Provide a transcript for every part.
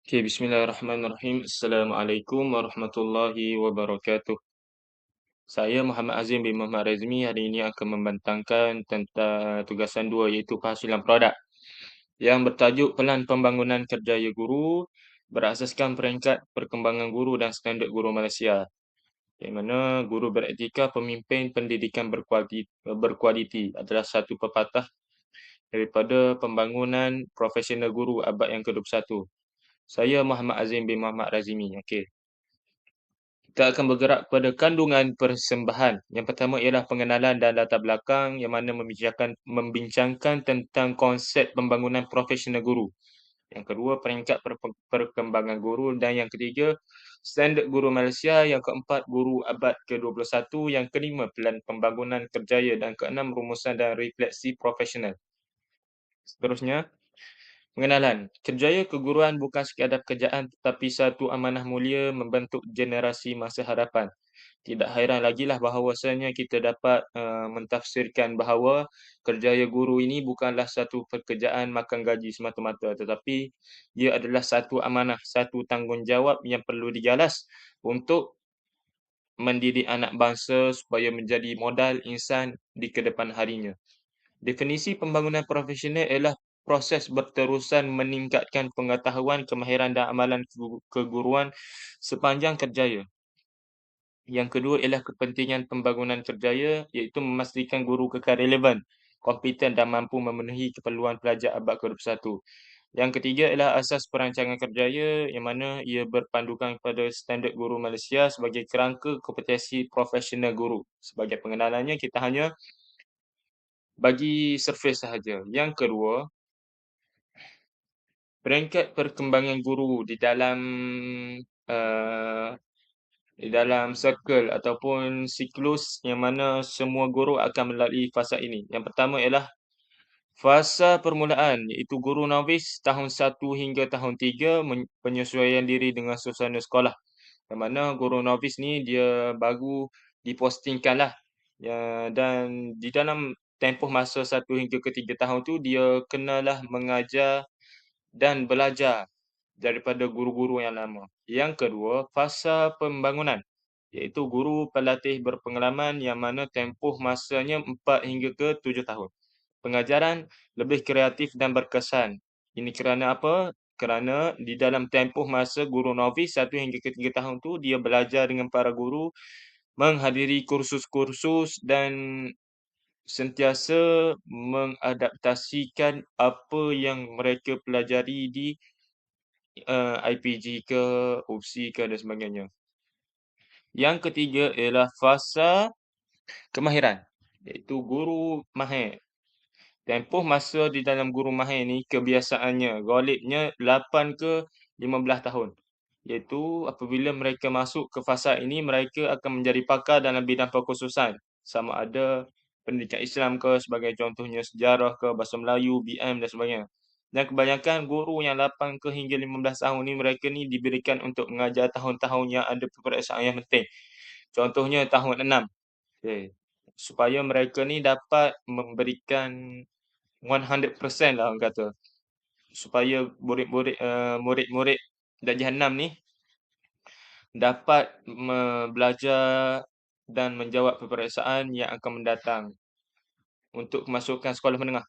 Okay, bismillahirrahmanirrahim. Assalamualaikum warahmatullahi wabarakatuh. Saya Muhammad Azim bin Muhammad Razmi hari ini akan membentangkan tentang tugasan 2 iaitu penghasilan produk yang bertajuk Pelan Pembangunan Kerjaya Guru berasaskan peringkat perkembangan guru dan standard guru Malaysia. Di mana guru beretika pemimpin pendidikan berkualiti adalah satu pepatah daripada pembangunan profesional guru abad yang ke-21. Saya Muhammad Azim bin Muhammad Razmi. Okey. Kita akan bergerak pada kandungan persembahan. Yang pertama ialah pengenalan dan latar belakang yang mana membincangkan tentang konsep pembangunan profesional guru. Yang kedua, peringkat perkembangan guru. Dan yang ketiga, standard guru Malaysia. Yang keempat, guru abad ke-21. Yang kelima, pelan pembangunan kerjaya. Dan keenam, rumusan dan refleksi profesional. Seterusnya, pengenalan. Kerjaya keguruan bukan sekadar kerjaan tetapi satu amanah mulia membentuk generasi masa hadapan. Tidak hairan lagilah bahawasanya kita dapat mentafsirkan bahawa kerjaya guru ini bukanlah satu pekerjaan makan gaji semata-mata, tetapi ia adalah satu amanah, satu tanggungjawab yang perlu digalas untuk mendidik anak bangsa supaya menjadi modal insan di kedepan harinya. Definisi pembangunan profesional ialah proses berterusan meningkatkan pengetahuan, kemahiran dan amalan keguruan sepanjang kerjaya. Yang kedua ialah kepentingan pembangunan kerjaya iaitu memastikan guru kekal relevan, kompeten dan mampu memenuhi keperluan pelajar abad ke-21. Yang ketiga ialah asas perancangan kerjaya yang mana ia berpandukan kepada standard guru Malaysia sebagai kerangka kompetensi profesional guru. Sebagai pengenalannya kita hanya bagi surface sahaja. Yang kedua, peringkat perkembangan guru uh, di dalam circle ataupun siklus yang mana semua guru akan melalui fasa ini. Yang pertama ialah fasa permulaan iaitu guru novice tahun 1 hingga tahun 3 penyesuaian diri dengan suasana sekolah. Yang mana guru novice ni dia baru dipostingkanlah. Ya, dan di dalam tempoh masa 1 hingga ke 3 tahun tu dia kenalah mengajar dan belajar daripada guru-guru yang lama. Yang kedua, fasa pembangunan iaitu guru pelatih berpengalaman yang mana tempoh masanya 4 hingga ke 7 tahun. Pengajaran lebih kreatif dan berkesan. Ini kerana apa? Kerana di dalam tempoh masa guru novice 1 hingga ke 3 tahun tu dia belajar dengan para guru, menghadiri kursus-kursus dan sentiasa mengadaptasikan apa yang mereka pelajari di IPG ke, OPSI ke dan sebagainya. Yang ketiga ialah fasa kemahiran, iaitu guru mahir. Tempoh masa di dalam guru mahir ni kebiasaannya, ghalibnya 8 ke 15 tahun. Iaitu apabila mereka masuk ke fasa ini, mereka akan menjadi pakar dalam bidang perkhususan. Sama ada pendidikan Islam ke, sebagai contohnya sejarah ke, bahasa Melayu, BM dan sebagainya. Dan kebanyakan guru yang 8 ke hingga 15 tahun ni, mereka ni diberikan untuk mengajar tahun-tahun yang ada peperiksaan yang penting. Contohnya tahun 6. Okay. Supaya mereka ni dapat memberikan 100% lah orang kata. Supaya murid-murid darjah 6 ni dapat belajar dan menjawab peperiksaan yang akan mendatang untuk kemasukan sekolah menengah.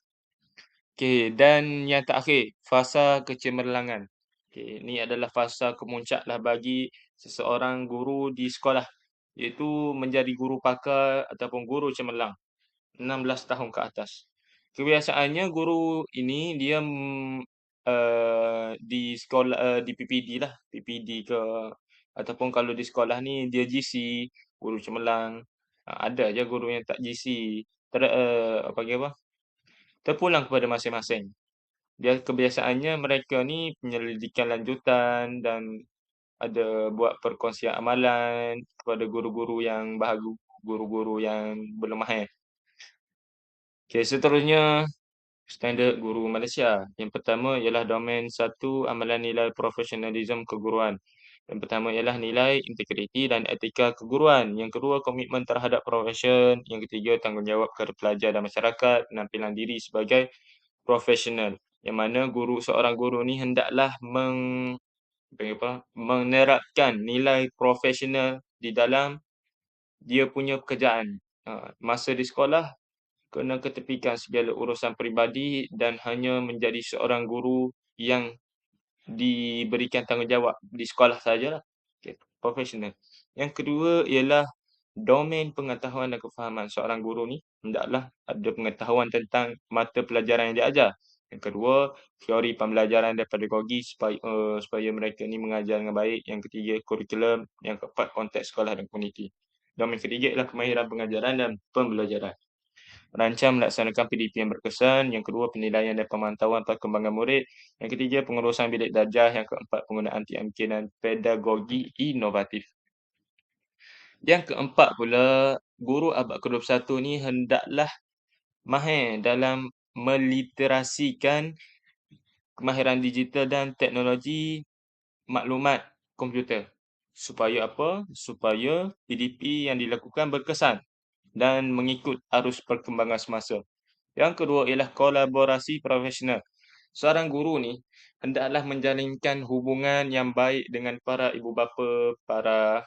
Okey, dan yang terakhir, fasa kecemerlangan. Okey, ini adalah fasa kemuncaklah bagi seseorang guru di sekolah, iaitu menjadi guru pakar ataupun guru cemerlang, 16 tahun ke atas. Kebiasaannya guru ini dia di sekolah di PPD lah, PPD ke ataupun kalau di sekolah ni dia GC, guru cemerlang. Ada je guru yang tak GC. Panggil apa? Terpulang kepada masing-masing. Dia kebiasaannya mereka ni penyelidikan lanjutan dan ada buat perkongsian amalan kepada guru-guru yang baharu, guru-guru yang belum mahir. Okey, seterusnya standard guru Malaysia. Yang pertama ialah domain 1 amalan nilai profesionalisme keguruan. Yang pertama ialah nilai integriti dan etika keguruan. Yang kedua komitmen terhadap profesion. Yang ketiga tanggungjawab kepada pelajar dan masyarakat, penampilan diri sebagai profesional. Yang mana seorang guru ni hendaklah panggil apa, menerapkan nilai profesional di dalam dia punya pekerjaan. Masa di sekolah kena ketepikan segala urusan peribadi dan hanya menjadi seorang guru yang diberikan tanggungjawab di sekolah sahajalah. Okey, profesional. Yang kedua ialah domain pengetahuan dan kefahaman seorang guru ni hendaklah ada pengetahuan tentang mata pelajaran yang dia ajar. Yang kedua, teori pembelajaran dan pedagogi supaya mereka ni mengajar dengan baik. Yang ketiga, kurikulum. Yang keempat, konteks sekolah dan komuniti. Domain ketiga ialah kemahiran pengajaran dan pembelajaran. Rancang melaksanakan PDP yang berkesan. Yang kedua, penilaian dan pemantauan perkembangan murid. Yang ketiga, pengurusan bilik darjah. Yang keempat, penggunaan TMK dan pedagogi inovatif. Yang keempat pula, guru abad ke-21 ni hendaklah mahir dalam meliterasikan kemahiran digital dan teknologi maklumat komputer. Supaya apa? Supaya PDP yang dilakukan berkesan dan mengikut arus perkembangan semasa. Yang kedua ialah kolaborasi profesional. Seorang guru ni hendaklah menjalinkan hubungan yang baik dengan para ibu bapa, para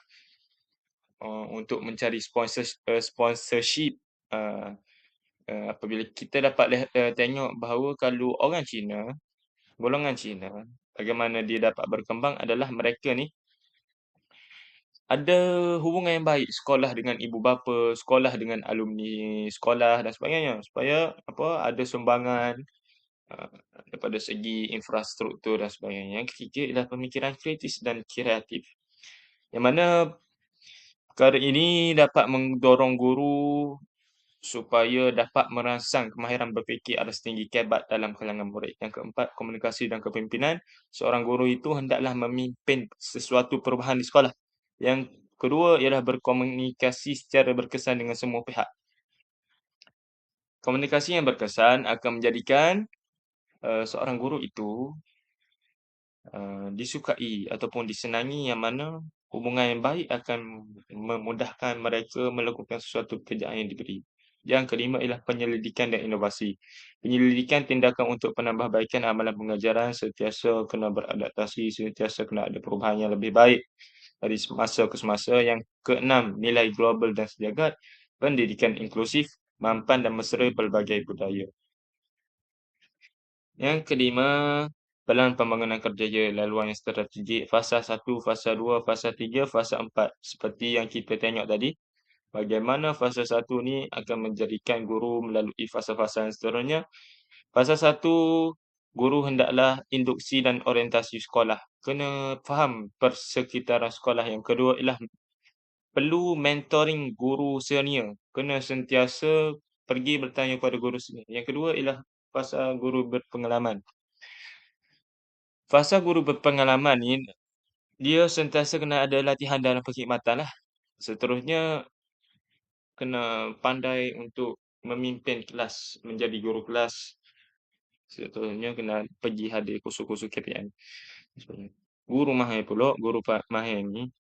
untuk mencari sponsorship. Uh, Apabila kita dapat tengok bahawa kalau orang Cina, golongan Cina, bagaimana dia dapat berkembang adalah mereka ni ada hubungan yang baik sekolah dengan ibu bapa, sekolah dengan alumni sekolah dan sebagainya, supaya apa, ada sumbangan daripada segi infrastruktur dan sebagainya. Yang ketiga ialah pemikiran kritis dan kreatif, yang mana perkara ini dapat mendorong guru supaya dapat merangsang kemahiran berfikir ada setinggi kebat dalam kalangan murid. Yang keempat, komunikasi dan kepimpinan. Seorang guru itu hendaklah memimpin sesuatu perubahan di sekolah. Yang kedua ialah berkomunikasi secara berkesan dengan semua pihak. Komunikasi yang berkesan akan menjadikan seorang guru itu disukai ataupun disenangi, yang mana hubungan yang baik akan memudahkan mereka melakukan sesuatu pekerjaan yang diberi. Yang kelima ialah penyelidikan dan inovasi. Penyelidikan tindakan untuk penambahbaikan amalan pengajaran sentiasa kena beradaptasi, sentiasa kena ada perubahan yang lebih baik dari semasa ke semasa. Yang keenam, nilai global dan sejagat. Pendidikan inklusif, mampan dan mesra pelbagai budaya. Yang kelima, pelan pembangunan kerjaya, laluan yang strategik, fasa 1, fasa 2, fasa 3, fasa 4. Seperti yang kita tengok tadi, bagaimana fasa 1 ni akan menjadikan guru melalui fasa-fasa yang seterusnya. Fasa 1, guru hendaklah induksi dan orientasi sekolah. Kena faham persekitaran sekolah. Yang kedua ialah perlu mentoring guru senior. Kena sentiasa pergi bertanya kepada guru senior. Yang kedua ialah fasa guru berpengalaman. Fasa guru berpengalaman ni, dia sentiasa kena ada latihan dalam perkhidmatan lah. Seterusnya, kena pandai untuk memimpin kelas, menjadi guru kelas. Seterusnya, kena pergi hadir kursus-kursus KPM. Guru mahir pula, guru mahir ni,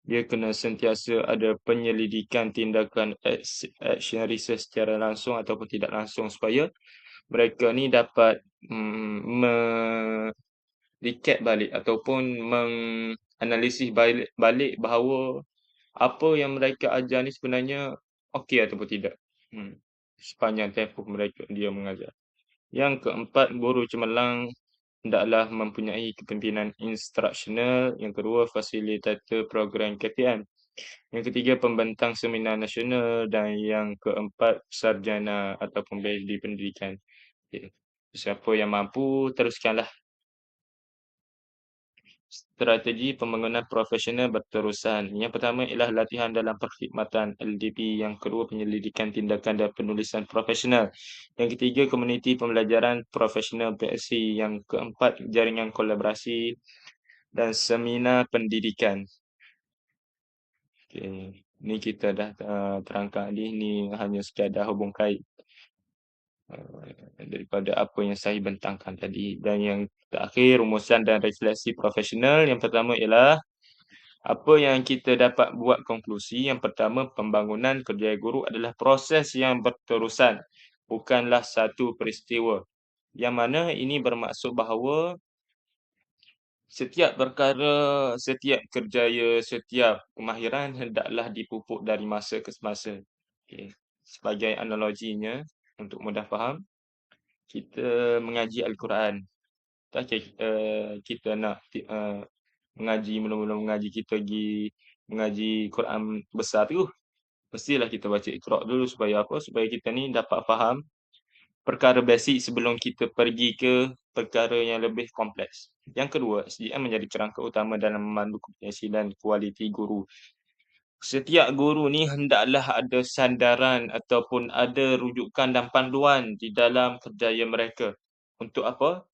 dia kena sentiasa ada penyelidikan tindakan action research secara langsung ataupun tidak langsung, supaya mereka ni dapat recap balik ataupun menganalisis balik bahawa apa yang mereka ajar ni sebenarnya okey ataupun tidak. Sepanjang tempoh mereka dia mengajar. Yang keempat, guru cemerlang hendaklah mempunyai kepimpinan instruksional. Yang kedua, fasilitator program KPM. Yang ketiga, pembentang seminar nasional. Dan yang keempat, sarjana ataupun PhD pendidikan. Okay. Siapa yang mampu, teruskanlah. Strategi pembangunan profesional berterusan. Yang pertama ialah latihan dalam perkhidmatan LDP. Yang kedua, penyelidikan tindakan dan penulisan profesional. Yang ketiga, komuniti pembelajaran profesional PSC. Yang keempat, jaringan kolaborasi dan seminar pendidikan. Okay. Ni kita dah terangkan ni hanya sekadar hubung kait daripada apa yang saya bentangkan tadi. Dan yang terakhir, rumusan dan refleksi profesional. Yang pertama ialah apa yang kita dapat buat konklusi. Yang pertama, pembangunan kerjaya guru adalah proses yang berterusan, bukanlah satu peristiwa. Yang mana ini bermaksud bahawa Setiap perkara, setiap kerjaya, setiap kemahiran hendaklah dipupuk dari masa ke semasa. Okey. Sebagai analoginya, untuk mudah faham, kita mengaji Al-Quran. Takkan kita nak mengaji, mula-mula mengaji, kita pergi mengaji Quran besar tu, mestilah kita baca Iqra' dulu supaya apa? Supaya kita ni dapat faham perkara basic sebelum kita pergi ke perkara yang lebih kompleks. Yang kedua, SDM menjadi kerangka utama dalam memandu keberhasilan kualiti guru. Setiap guru ni hendaklah ada sandaran ataupun ada rujukan dan panduan di dalam kerjaya mereka. Untuk apa?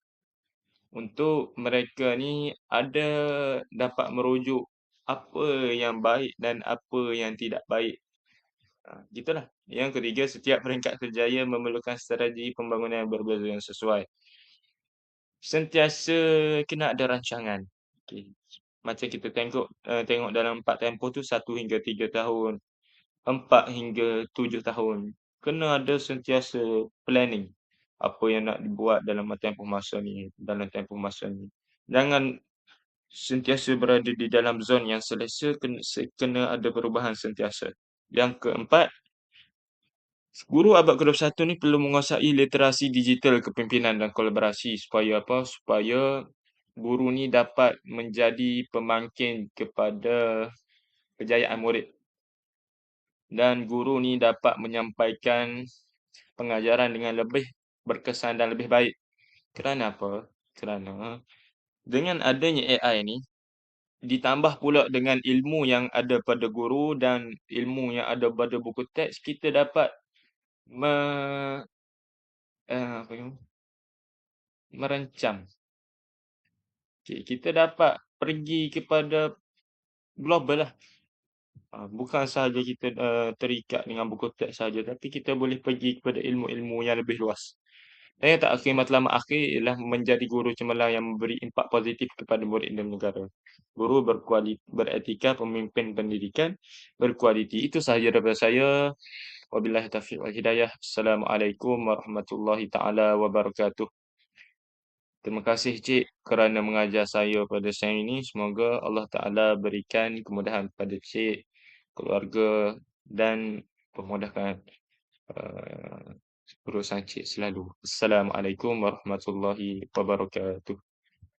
Untuk mereka ni ada dapat merujuk apa yang baik dan apa yang tidak baik. Gitulah. Yang ketiga, setiap peringkat kerjaya memerlukan strategi pembangunan yang berbeza yang sesuai. Sentiasa kena ada rancangan. Okey. Macam kita tengok dalam 4 tempoh tu 1 hingga 3 tahun, 4 hingga 7 tahun. Kena ada sentiasa planning. Apa yang nak dibuat dalam tempoh masa ni, dalam tempoh masa ni. Jangan sentiasa berada di dalam zon yang selesa, kena ada perubahan sentiasa. Yang keempat, guru abad ke-21 ni perlu menguasai literasi digital kepimpinan dan kolaborasi supaya apa? Supaya guru ni dapat menjadi pemangkin kepada kejayaan murid. Dan guru ni dapat menyampaikan pengajaran dengan lebih berkesan dan lebih baik. Kerana apa? Kerana dengan adanya AI ni, ditambah pula dengan ilmu yang ada pada guru dan ilmu yang ada pada buku teks, kita dapat me apa tu, merancang. Kita dapat pergi kepada global lah. Bukan sahaja kita terikat dengan buku teks saja, tapi kita boleh pergi kepada ilmu-ilmu yang lebih luas. Dan yang terakhir, matlamat akhir ialah menjadi guru cemerlang yang memberi impak positif kepada murid dan negara. Guru beretika, pemimpin pendidikan berkualiti. Itu sahaja daripada saya. Wabillahi taufiq wal hidayah. Assalamualaikum warahmatullahi taala wabarakatuh. Terima kasih Cik kerana mengajar saya pada siang ini. Semoga Allah Taala berikan kemudahan kepada Cik, keluarga dan memudahkan urusan Cik selalu. Assalamualaikum warahmatullahi wabarakatuh.